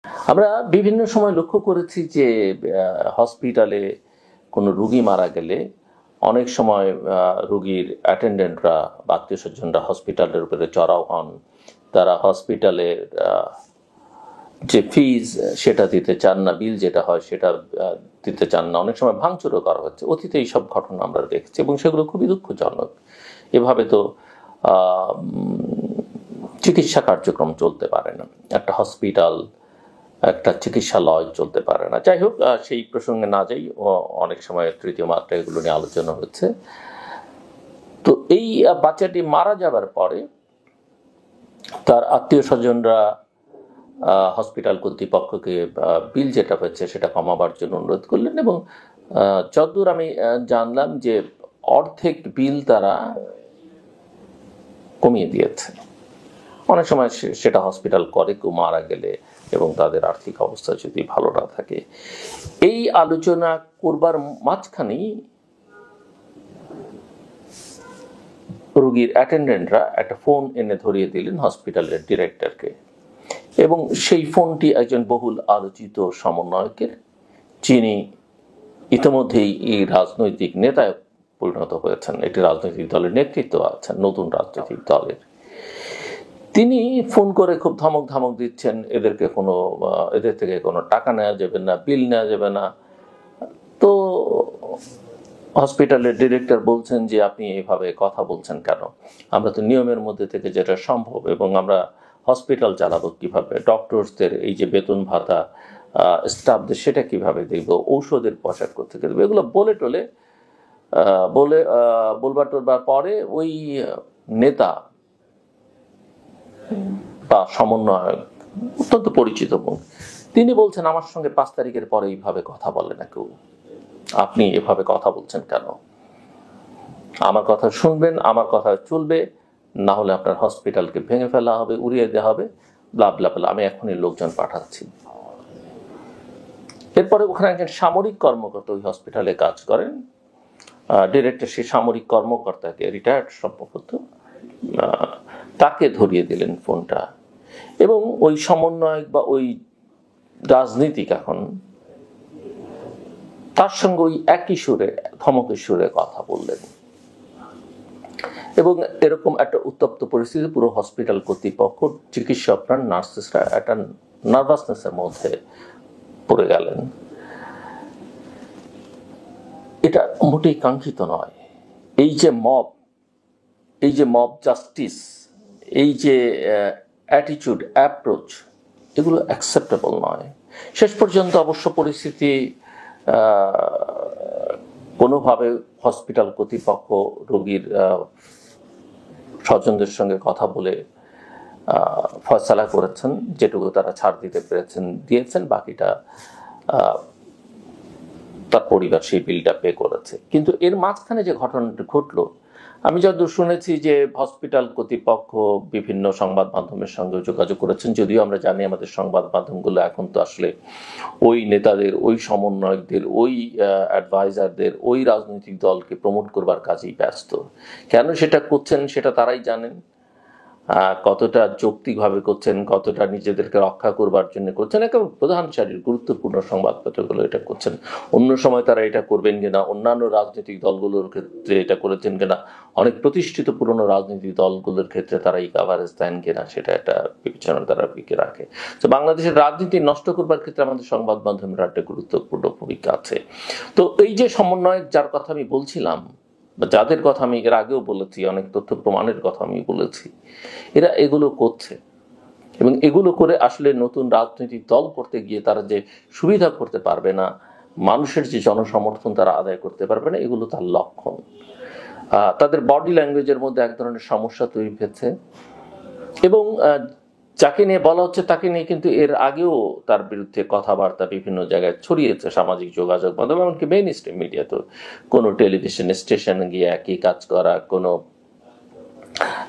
আমরা বিভিন্ন সময় লক্ষ্য করেছি যে হসপিটালে কোনো রুগী মারা গেলে অনেক সময় রুগীর অ্যাটেন্ডেন্টরা বা আত্মীয় স্বজনরা হসপিটালের উপরে চড়াও হন। তারা হসপিটালের যে ফিজ সেটা দিতে চান না, বিল যেটা হয় সেটা দিতে চান না, অনেক সময় ভাঙচুরও করা হচ্ছে। অতীতে এইসব ঘটনা আমরা দেখছি এবং সেগুলো খুবই দুঃখজনক। এভাবে তো চিকিৎসা কার্যক্রম চলতে পারে না, একটা হসপিটাল একটা চিকিৎসালয় চলতে পারে না। যাই হোক, সেই প্রসঙ্গে না যাই, অনেক সময় তৃতীয় মাত্রা এগুলো নিয়ে আলোচনা হচ্ছে। তো এই বাচ্চাটি মারা যাবার পরে তার আত্মীয় স্বজনরা হসপিটাল কর্তৃপক্ষকে বিল যেটা হচ্ছে সেটা কমাবার জন্য অনুরোধ করলেন এবং যতদূর আমি জানলাম যে অর্ধেক বিল তারা কমিয়ে দিয়েছে। অনেক সময় সেটা হসপিটাল করে কেউ মারা গেলে এবং তাদের আর্থিক অবস্থা যদি ভালো না থাকে। এই আলোচনা করবার মাঝখানেই রোগীর অ্যাটেন্ডেন্টরা একটা ফোন এনে ধরিয়ে দিলেন হসপিটালের ডিরেক্টরকে এবং সেই ফোনটি একজন বহুল আলোচিত সমন্বয়কের, যিনি ইতিমধ্যেই এই রাজনৈতিক নেতায় পরিণত হয়েছেন, একটি রাজনৈতিক দলের নেতৃত্ব আছেন, নতুন রাজনৈতিক দলের। তিনি ফোন করে খুব ধমক ধমক দিচ্ছেন, এদের থেকে কোনো টাকা নেওয়া যাবে না, বিল নেওয়া যাবে না। তো হসপিটালের ডিরেক্টর বলছেন যে আপনি এইভাবে কথা বলছেন কেন? আমরা তো নিয়মের মধ্যে থেকে যেটা সম্ভব, এবং আমরা হসপিটাল চালাবো কিভাবে, ডক্টরসদের এই যে বেতন ভাতা, স্টাফদের সেটা কিভাবে দেখব, ঔষধের পয়সা কোথেকে দেবো, এগুলো বলবার টলবার পরে ওই নেতা বা সমন্বয়ক, অত্যন্ত পরিচিত মুখ, তিনি বলছেন আমার সঙ্গে 5 তারিখের পরে এইভাবে কথা বলে না কেউ, আপনি এভাবে কথা বলছেন কেন? আমার কথা শুনবেন, আমার কথা চলবে, না হলে আপনার হসপিটালকে ভেঙে ফেলা হবে, উড়িয়ে দেওয়া হবে, ব্লা ব্লা ব্লা, আমি এখনই লোকজন পাঠাচ্ছি। এরপরে ওখানে একজন সামরিক কর্মকর্তা ওই হসপিটালে কাজ করেন, ডিরেক্টর সেই সামরিক কর্মকর্তাকে, রিটায়ার্ড সম্ভবত, তাকে ধরিয়ে দিলেন ফোনটা এবং ওই সমন্বয়ক বা ওই রাজনীতিক এখন তার সঙ্গে ওই একই সুরে, ধমকের সুরে কথা বললেন এবং এরকম একটা উত্তপ্ত পরিস্থিতি, পুরো হসপিটাল কর্তৃপক্ষ, চিকিৎসকরা, নার্সেসরা একটা নার্ভাসনেসের মধ্যে পড়ে গেলেন। এটা মোটেই কাঙ্ক্ষিত নয়। এই যে মব জাস্টিস, এই যে অ্যাটিটিউড, অ্যাপ্রোচ, এগুলো অ্যাকসেপ্টেবল নয়। শেষ পর্যন্ত অবশ্য পরিস্থিতি কোনোভাবে হসপিটাল কর্তৃপক্ষ রোগীর স্বজনদের সঙ্গে কথা বলে ফয়সালা করেছেন, যেটুকু তারা ছাড় দিতে পেরেছেন দিয়েছেন, বাকিটা তার পরিবার সেই বিলটা পে করেছে। কিন্তু এর মাঝখানে যে ঘটনাটি ঘটলো, আমি যতদূর শুনেছি যে হসপিটাল কর্তৃপক্ষ বিভিন্ন সংবাদ মাধ্যমের সঙ্গে যোগাযোগ করেছেন, যদিও আমরা জানি আমাদের সংবাদ মাধ্যমগুলো এখন তো আসলে ওই নেতাদের, ওই সমন্বয়কদের, ওই অ্যাডভাইজারদের, ওই রাজনৈতিক দলকে প্রমোট করবার কাজেই ব্যস্ত। কেন সেটা করছেন সেটা তারাই জানেন, কতটা যৌক্তিকভাবে করছেন, কতটা নিজেদেরকে রক্ষা করবার জন্য করছেন, একেবারে প্রধান সারির গুরুত্বপূর্ণ সংবাদপত্রগুলো এটা করছেন। অন্য সময় তারা এটা করবেন কিনা, অন্যান্য রাজনৈতিক দলগুলোর ক্ষেত্রে এটা করেছেন কিনা, অনেক প্রতিষ্ঠিত পুরনো রাজনৈতিক দলগুলোর ক্ষেত্রে তারা এই কাভারেজ দেন কিনা, সেটা একটা বিবেচনা তারা বিকে রাখে। তো বাংলাদেশের রাজনীতি নষ্ট করবার ক্ষেত্রে আমাদের সংবাদ মাধ্যমের একটা গুরুত্বপূর্ণ ভূমিকা আছে। তো এই যে সমন্বয়ক যার কথা আমি বলছিলাম, যাদের কথা আমি এর আগেও বলেছি, অনেক তথ্য প্রমাণের কথা আমি বলেছি, এরা এগুলো করছে এবং এগুলো করে আসলে নতুন রাজনৈতিক দল করতে গিয়ে তারা যে সুবিধা করতে পারবে না, মানুষের যে জনসমর্থন তারা আদায় করতে পারবে না, এগুলো তার লক্ষণ। তাদের বডি ল্যাঙ্গুয়েজের মধ্যে এক ধরনের সমস্যা তৈরি হয়েছে এবং যাকে নিয়ে বলা হচ্ছে তাকে নিয়ে কিন্তু এর আগেও তার বিরুদ্ধে কথাবার্তা বিভিন্ন জায়গায় ছড়িয়েছে, সামাজিক যোগাযোগ মাধ্যম, এমনকি মেইন স্ট্রিম মিডিয়া। তো কোনো টেলিভিশন স্টেশনে গিয়ে একই কাজ করা, কোনো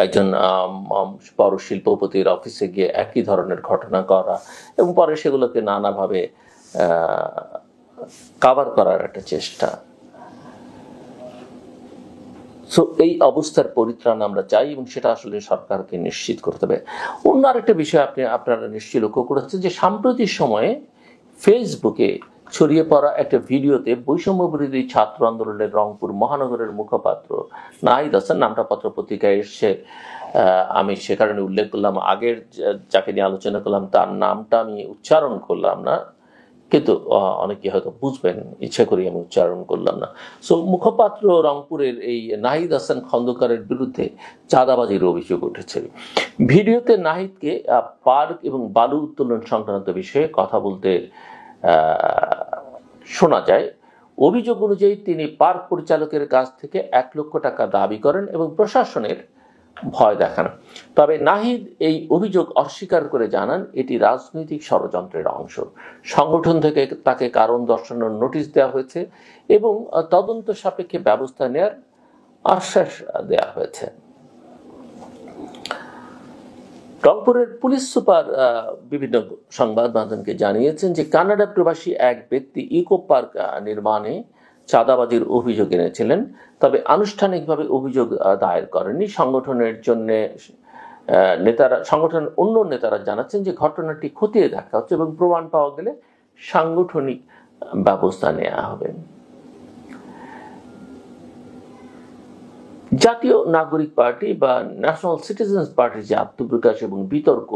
একজন বড় শিল্পপতির অফিসে গিয়ে একই ধরনের ঘটনা করা এবং পরে সেগুলোকে নানাভাবে কাভার করার একটা চেষ্টা। সো এই অবস্থার পরিত্রাণ আমরা চাই এবং সেটা আসলে সরকারকে নিশ্চিত করতে হবে। অন্য আরেকটা বিষয় আপনারা নিশ্চয়ই লক্ষ্য করেছেন যে সাম্প্রতিক সময়ে ফেসবুকে ছড়িয়ে পড়া একটা ভিডিওতে বৈষম্য বিরোধী ছাত্র আন্দোলনের রংপুর মহানগরের মুখপাত্র নাহিদ হাসান, নামটা পত্রপত্রিকায় এসছে, আমি সে কারণে উল্লেখ করলাম, আগের যাকে নিয়ে আলোচনা করলাম তার নামটা আমি উচ্চারণ করলাম না, কিন্তু অনেকে হয়তো বুঝবেন ইচ্ছা করি আমি উচ্চারণ করলাম না। সো মুখপাত্র রংপুরের এই নাহিদ হাসান খন্দকারের বিরুদ্ধে চাঁদাবাজির অভিযোগ উঠেছে। ভিডিওতে নাহিদকে পার্ক এবং বালু উত্তোলন সংক্রান্ত বিষয়ে কথা বলতে শোনা যায়। অভিযোগ অনুযায়ী তিনি পার্ক পরিচালকের কাছ থেকে 1 লক্ষ টাকা দাবি করেন এবং প্রশাসনের ভয় দেখান। তবে নাহিদ এই অভিযোগ অস্বীকার করে জানান এটি রাজনৈতিক ষড়যন্ত্রের অংশ। সংগঠন থেকে তাকে কারণ দর্শানোর নোটিশ দেওয়া হয়েছে এবং তদন্ত সাপেক্ষে ব্যবস্থা নেওয়ার আশ্বাস দেওয়া হয়েছে। রংপুরের পুলিশ সুপার বিভিন্ন সংবাদ মাধ্যমকে জানিয়েছেন যে কানাডা প্রবাসী এক ব্যক্তি ইকো পার্ক নির্মাণে চাঁদাবাজির অভিযোগ এনেছিলেন, তবে আনুষ্ঠানিকভাবে অভিযোগ দায়ের করেননি। সংগঠনের অন্য নেতারা জানাচ্ছেন যে ঘটনাটি খতিয়ে দেখা হচ্ছে এবং প্রমাণ পাওয়া গেলে সাংগঠনিক ব্যবস্থা নেওয়া হবে। জাতীয় নাগরিক পার্টি বা ন্যাশনাল সিটিজেন্স পার্টির যে আত্মপ্রকাশ এবং বিতর্ক,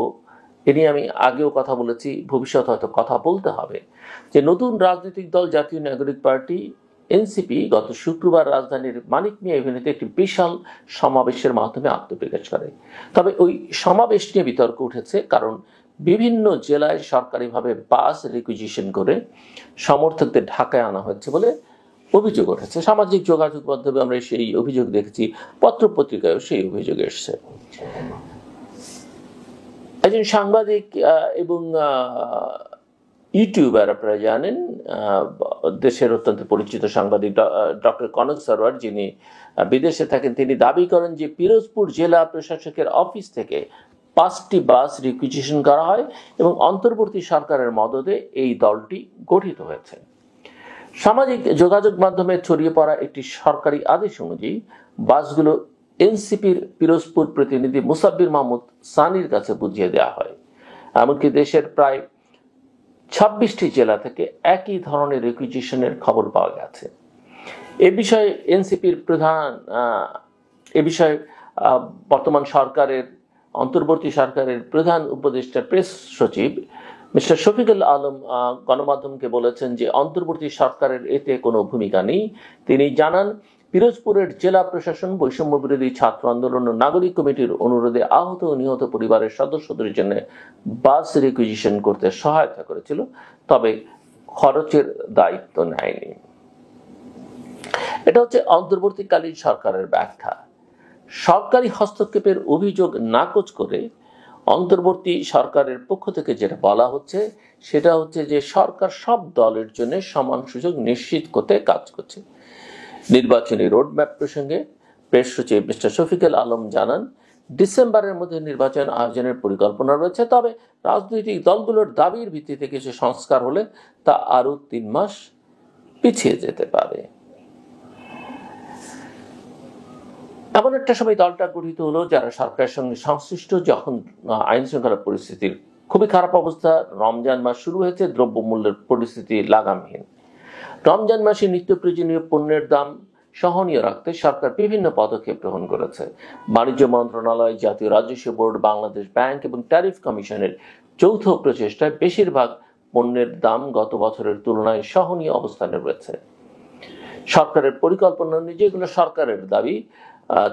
এ নিয়ে আমি আগেও কথা বলেছি, ভবিষ্যতে হয়তো কথা বলতে হবে। যে নতুন রাজনৈতিক দল জাতীয় নাগরিক পার্টি এনসিপি গত শুক্রবার রাজধানীর মানিক মিয়া এভিনিউতে একটি বিশাল সমাবেশের মাধ্যমে আত্মপ্রকাশ করে। তবে ওই সমাবেশ নিয়ে বিতর্ক উঠেছে, কারণ বিভিন্ন জেলায় সরকারিভাবে বাস রিকুইজিশন করে সমর্থকদের ঢাকায় আনা হয়েছে বলে অভিযোগ উঠেছে। সামাজিক যোগাযোগ মাধ্যমে আমরা সেই অভিযোগ দেখেছি, পত্রপত্রিকায়ও সেই অভিযোগ এসছে। একজন সাংবাদিক এবং ইউটিউবার, আপনারা জানেন, দেশের অত্যন্ত পরিচিত সাংবাদিক ডক্টর কনক সরোয়ার, যিনি বিদেশে থাকেন, তিনি দাবি করেন যে পিরোজপুর জেলা প্রশাসকের অফিস থেকে 5টি বাস রিকুইজিশন করা হয় এবং অন্তর্বর্তী সরকারের মদদে এই দলটি গঠিত হয়েছে। সামাজিক যোগাযোগ মাধ্যমে ছড়িয়ে পড়া একটি সরকারি আদেশ অনুযায়ী বাসগুলো এনসিপির পিরোজপুর প্রতিনিধি মুসাব্বির মাহমুদ সানির কাছে বুঝিয়ে দেওয়া হয়। এমনকি দেশের প্রায় 26টি জেলা থেকে একই ধরনের রিকুইজিশনের খবর পাওয়া গেছে। এ বিষয়ে এনসিপির বর্তমান সরকারের অন্তর্বর্তী সরকারের প্রধান উপদেষ্টা প্রেস সচিব মিস্টার শফিকুল আলম গণমাধ্যমকে বলেছেন যে অন্তর্বর্তী সরকারের এতে কোনো ভূমিকা নেই। তিনি জানান, পিরোজপুরের জেলা প্রশাসন বৈষম্য বিরোধী ছাত্র আন্দোলন ও নাগরিক কমিটির অনুরোধে আহত ও নিহত পরিবারের সদস্যদের জন্য বাস রিকুইজিশন করতে সহায়তা করেছিল, তবে খরচের দায়িত্ব নেয়নি। এটা হচ্ছে অন্তর্বর্তীকালীন সরকারের ব্যাখ্যা। সরকারি হস্তক্ষেপের অভিযোগ নাকচ করে অন্তর্বর্তী সরকারের পক্ষ থেকে যেটা বলা হচ্ছে সেটা হচ্ছে যে সরকার সব দলের জন্য সমান সুযোগ নিশ্চিত করতে কাজ করছে। নির্বাচনী রোডম্যাপ প্রসঙ্গে প্রেস সচিব মিস্টার শফিকুল আলম জানান, ডিসেম্বরের মধ্যে নির্বাচন আয়োজনের পরিকল্পনা রয়েছে, তবে রাজনৈতিক দলগুলোর দাবির ভিত্তিতে কিছু সংস্কার হলে তা আরো 3 মাস পিছিয়ে যেতে পারে। এমন একটা সময় দলটা গঠিত হলো যারা সরকারের সঙ্গে সংশ্লিষ্ট, যখন আইন শৃঙ্খলা পরিস্থিতির খুবই খারাপ অবস্থা। রমজান মাস শুরু হয়েছে, দ্রব্যমূল্যের পরিস্থিতি লাগামহীন। রমজান মাসে নিত্য প্রয়োজনীয় পণ্যের দাম সহনীয় রাখতে সরকার বিভিন্ন পদক্ষেপ গ্রহণ করেছে। বাণিজ্য মন্ত্রণালয়, জাতীয় রাজস্ব বোর্ড, বাংলাদেশ ব্যাংক এবং ট্যারিফ কমিশনের যৌথ প্রচেষ্টায় বেশিরভাগ পণ্যের দাম গত বছরের তুলনায় সহনীয় অবস্থানে রয়েছে। সরকারের পরিকল্পনা অনুযায়ী এগুলো সরকারের দাবি,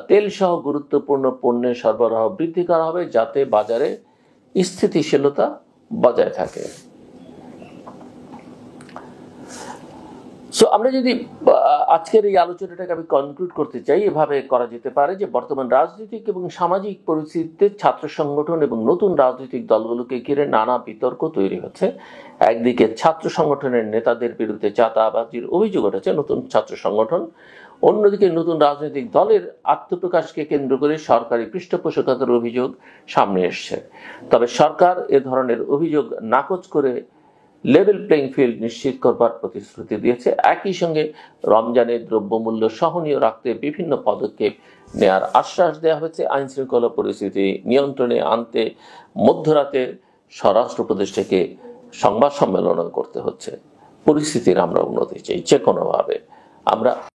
তেল সহ গুরুত্বপূর্ণ পণ্যের সরবরাহ বৃদ্ধি করা হবে যাতে বাজারে স্থিতিশীলতা বজায় থাকে। সো আমরা যদি আজকের এই আলোচনাটাকে আমি কনক্লুড করতে চাই, এভাবে করা যেতে পারে যে বর্তমান রাজনৈতিক এবং সামাজিক পরিস্থিতিতে ছাত্র সংগঠন এবং নতুন রাজনৈতিক দলগুলোকে ঘিরে নানা বিতর্ক তৈরি হচ্ছে। একদিকে ছাত্র সংগঠনের নেতাদের বিরুদ্ধে চাঁদাবাজির অভিযোগ উঠেছে নতুন ছাত্র সংগঠন, অন্যদিকে নতুন রাজনৈতিক দলের আত্মপ্রকাশকে কেন্দ্র করে সরকারি পৃষ্ঠপোষকতার অভিযোগ সামনে এসছে। তবে সরকার এ ধরনের অভিযোগ নাকচ করে লেভেল প্লেইং ফিল্ড নিশ্চিত করবার প্রতিশ্রুতি দিয়েছে। একই সঙ্গে রমজানের দ্রব্যমূল্য সহনীয় রাখতে বিভিন্ন পদক্ষেপ নেয়ার আশ্বাস দেওয়া হয়েছে। আইন শৃঙ্খলা পরিস্থিতি নিয়ন্ত্রণে আনতে মধ্যরাতে স্বরাষ্ট্র উপদেষ্টাকে সংবাদ সম্মেলন করতে হচ্ছে। পরিস্থিতির আমরা উন্নতি চাই যে কোনোভাবে। আমরা